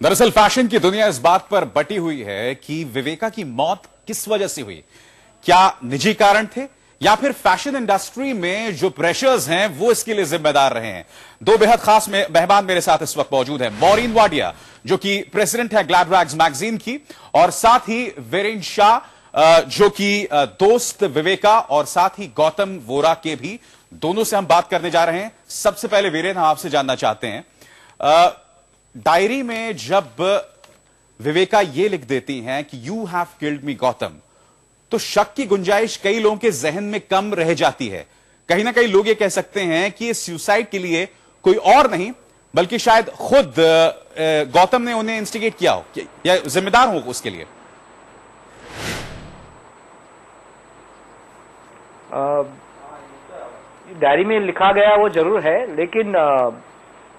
दरअसल फैशन की दुनिया इस बात पर बटी हुई है कि विवेका की मौत किस वजह से हुई। क्या निजी कारण थे या फिर फैशन इंडस्ट्री में जो प्रेशर्स हैं वो इसके लिए जिम्मेदार रहे हैं। दो बेहद खास मेहमान मेरे साथ इस वक्त मौजूद हैं। मौरीन वाडिया जो कि प्रेसिडेंट है ग्लैड रैग्स मैगजीन की, और साथ ही वीरेन शाह जो कि दोस्त विवेका और साथ ही गौतम वोरा के भी, दोनों से हम बात करने जा रहे हैं। सबसे पहले वीरेन, हम आपसे जानना चाहते हैं, डायरी में जब विवेका ये लिख देती हैं कि you have killed me Gautam, तो शक की गुंजाइश कई लोगों के जहन में कम रह जाती है। कहीं ना कहीं लोग ये कह सकते हैं कि इस सुसाइड के लिए कोई और नहीं बल्कि शायद खुद गौतम ने उन्हें इंस्टिगेट किया हो या जिम्मेदार हो उसके लिए। डायरी में लिखा गया वो जरूर है, लेकिन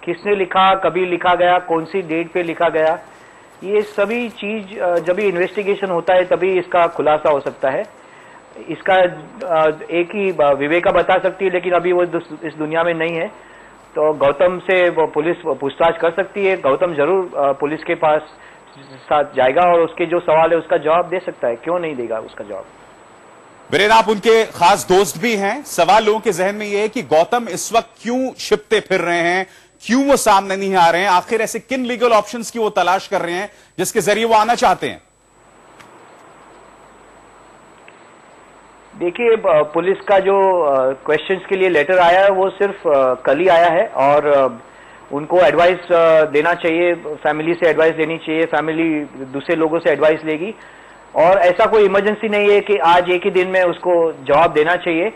किसने लिखा, कभी लिखा गया, कौन सी डेट पे लिखा गया, ये सभी चीज जब भी इन्वेस्टिगेशन होता है तभी इसका खुलासा हो सकता है। इसका एक ही विवेका बता सकती है, लेकिन अभी वो इस दुनिया में नहीं है, तो गौतम से वो पुलिस पूछताछ कर सकती है। गौतम जरूर पुलिस के पास साथ जाएगा और उसके जो सवाल है उसका जवाब दे सकता है। क्यों नहीं देगा उसका जवाब। वीरेन, आप उनके खास दोस्त भी हैं। सवाल लोगों के जहन में यह है कि गौतम इस वक्त क्यों छिपते फिर रहे हैं, क्यों वो सामने नहीं आ रहे हैं, आखिर ऐसे किन लीगल ऑप्शंस की वो तलाश कर रहे हैं जिसके जरिए वो आना चाहते हैं। देखिए, पुलिस का जो क्वेश्चंस के लिए लेटर आया है वो सिर्फ कल ही आया है, और उनको एडवाइस देना चाहिए, फैमिली से एडवाइस लेनी चाहिए, फैमिली दूसरे लोगों से एडवाइस लेगी, और ऐसा कोई इमरजेंसी नहीं है कि आज एक ही दिन में उसको जवाब देना चाहिए।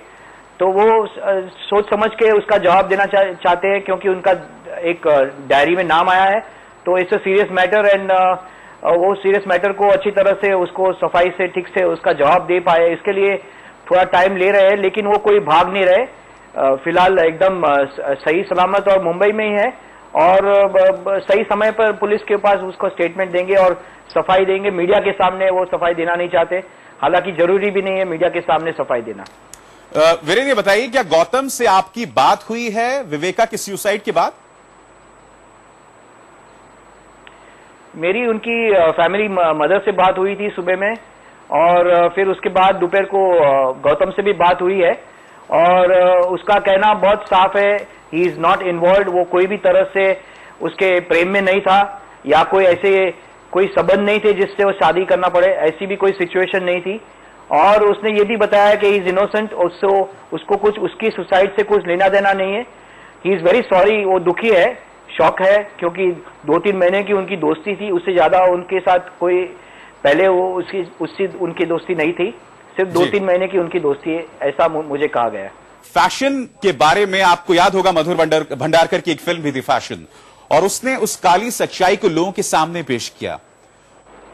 तो वो सोच समझ के उसका जवाब देना चाहते हैं, क्योंकि उनका एक डायरी में नाम आया है, तो it's a serious matter, and वो सीरियस मैटर को अच्छी तरह से उसको सफाई से ठीक से उसका जवाब दे पाए, इसके लिए थोड़ा टाइम ले रहे हैं। लेकिन वो कोई भाग नहीं रहे, फिलहाल एकदम सही सलामत और मुंबई में ही है, और सही समय पर पुलिस के पास उसको स्टेटमेंट देंगे और सफाई देंगे। मीडिया के सामने वो सफाई देना नहीं चाहते, हालांकि जरूरी भी नहीं है मीडिया के सामने सफाई देना। वीरेन, ये बताइए, क्या गौतम से आपकी बात हुई है विवेका के सुसाइड के बाद? मेरी उनकी फैमिली मदर से बात हुई थी सुबह में, और फिर उसके बाद दोपहर को गौतम से भी बात हुई है, और उसका कहना बहुत साफ है, ही इज नॉट इन्वॉल्व। वो कोई भी तरह से उसके प्रेम में नहीं था, या कोई ऐसे कोई संबंध नहीं थे जिससे वो शादी करना पड़े, ऐसी भी कोई सिचुएशन नहीं थी। और उसने ये भी बताया कि ही इज इनोसेंट, उसको कुछ उसकी सुसाइड से कुछ लेना देना नहीं है। ही इज वेरी सॉरी, वो दुखी है, शॉक है, क्योंकि 2-3 महीने की उनकी दोस्ती थी, उससे ज्यादा उनके साथ कोई पहले वो उससे उनकी दोस्ती नहीं थी, सिर्फ 2-3 महीने की उनकी दोस्ती है, ऐसा मुझे कहा गया है। फैशन के बारे में आपको याद होगा, मधुर भंडारकर की एक फिल्म भी थी फैशन, और उसने उस काली सच्चाई को लोगों के सामने पेश किया।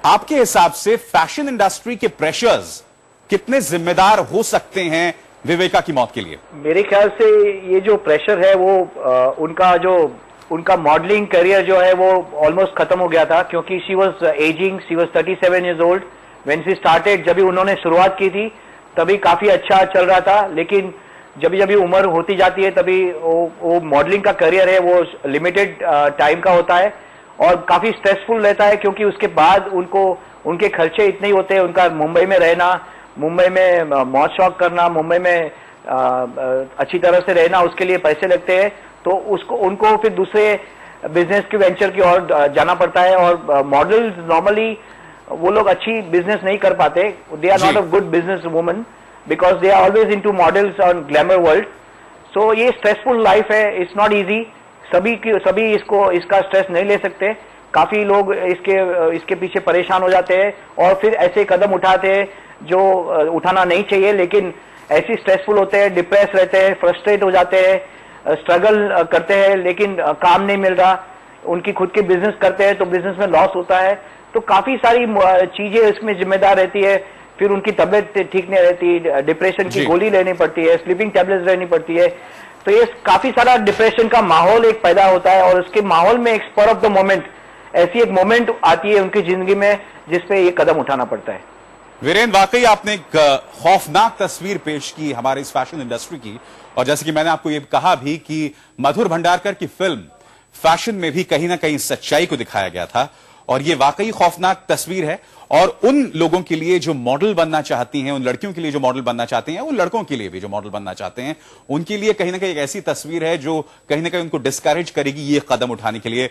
आपके हिसाब से फैशन इंडस्ट्री के प्रेशर्स कितने जिम्मेदार हो सकते हैं विवेका की मौत के लिए? मेरे ख्याल से ये जो प्रेशर है वो उनका मॉडलिंग करियर जो है वो ऑलमोस्ट खत्म हो गया था, क्योंकि she was ageing, she was 37 years old when she started. जब भी उन्होंने शुरुआत की थी तभी काफी अच्छा चल रहा था, लेकिन जब जब उम्र होती जाती है तभी वो मॉडलिंग का करियर है वो लिमिटेड टाइम का होता है और काफी स्ट्रेसफुल रहता है, क्योंकि उसके बाद उनके खर्चे इतने ही होते हैं। उनका मुंबई में रहना, मुंबई में मौज शौक करना, मुंबई में अच्छी तरह से रहना, उसके लिए पैसे लगते हैं, तो उनको फिर दूसरे बिजनेस की वेंचर की ओर जाना पड़ता है। और मॉडल्स नॉर्मली वो लोग अच्छी बिजनेस नहीं कर पाते, they are not a good business woman because they are always into models on glamour world. So ये स्ट्रेसफुल लाइफ है, इट्स नॉट इजी। सभी इसका स्ट्रेस नहीं ले सकते, काफी लोग इसके पीछे परेशान हो जाते हैं और फिर ऐसे कदम उठाते हैं जो उठाना नहीं चाहिए, लेकिन ऐसी स्ट्रेसफुल होते हैं, डिप्रेस रहते हैं, फ्रस्ट्रेट हो जाते हैं, स्ट्रगल करते हैं, लेकिन काम नहीं मिल रहा। उनकी खुद की बिजनेस करते हैं तो बिजनेस में लॉस होता है, तो काफी सारी चीजें इसमें जिम्मेदार रहती है। फिर उनकी तबीयत ठीक नहीं रहती, डिप्रेशन की गोली लेनी पड़ती है, स्लीपिंग टैबलेट्स लेनी पड़ती है, तो ये काफी सारा डिप्रेशन का माहौल एक पैदा होता है। और उसके माहौल में एक स्पर ऑफ द मोमेंट, ऐसी एक मोमेंट आती है उनकी जिंदगी में जिसपे ये कदम उठाना पड़ता है। वीरेन, वाकई आपने एक खौफनाक तस्वीर पेश की हमारे इस फैशन इंडस्ट्री की, और जैसे कि मैंने आपको ये कहा भी कि मधुर भंडारकर की फिल्म फैशन में भी कहीं ना कहीं सच्चाई को दिखाया गया था। और यह वाकई खौफनाक तस्वीर है। और उन लोगों के लिए जो मॉडल बनना चाहती हैं, उन लड़कियों के लिए जो मॉडल बनना चाहते हैं, उन लड़कों के लिए भी जो मॉडल बनना चाहते हैं, उनके लिए कहीं ना कहीं एक ऐसी तस्वीर है जो कहीं ना कहीं उनको डिस्करेज करेगी ये कदम उठाने के लिए।